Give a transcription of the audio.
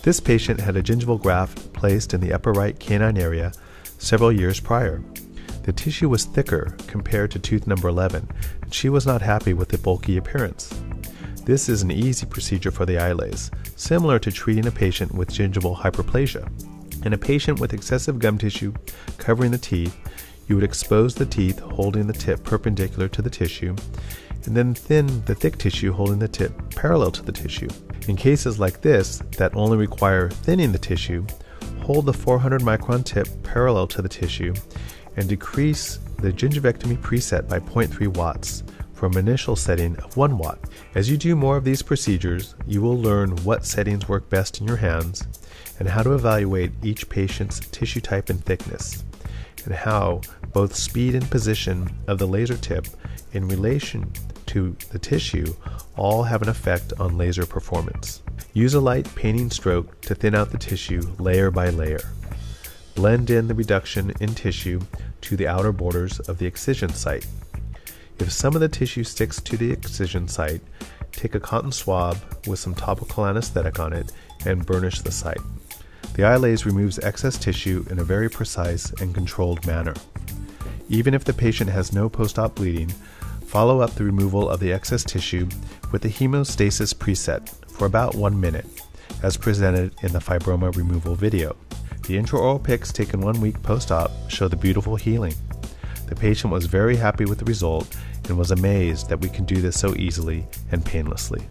This patient had a gingival graft placed in the upper right canine area several years prior. The tissue was thicker compared to tooth number 11, and she was not happy with the bulky appearance. This is an easy procedure for the iLASE, similar to treating a patient with gingival hyperplasia. In a patient with excessive gum tissue covering the teeth, you would expose the teeth holding the tip perpendicular to the tissue, and then thin the thick tissue holding the tip parallel to the tissue. In cases like this that only require thinning the tissue, hold the 400 micron tip parallel to the tissue and decrease the gingivectomy preset by 0.3 watts from an initial setting of 1 watt. As you do more of these procedures, you will learn what settings work best in your hands and how to evaluate each patient's tissue type and thickness, and how both speed and position of the laser tip in relation to the tissue all have an effect on laser performance. Use a light painting stroke to thin out the tissue layer by layer. Blend in the reduction in tissue to the outer borders of the excision site. If some of the tissue sticks to the excision site, take a cotton swab with some topical anesthetic on it and burnish the site. The iLASE removes excess tissue in a very precise and controlled manner. Even if the patient has no post-op bleeding, follow up the removal of the excess tissue with the hemostasis preset for about 1 minute, as presented in the fibroma removal video. The intraoral pics taken 1 week post-op show the beautiful healing. The patient was very happy with the result and was amazed that we can do this so easily and painlessly.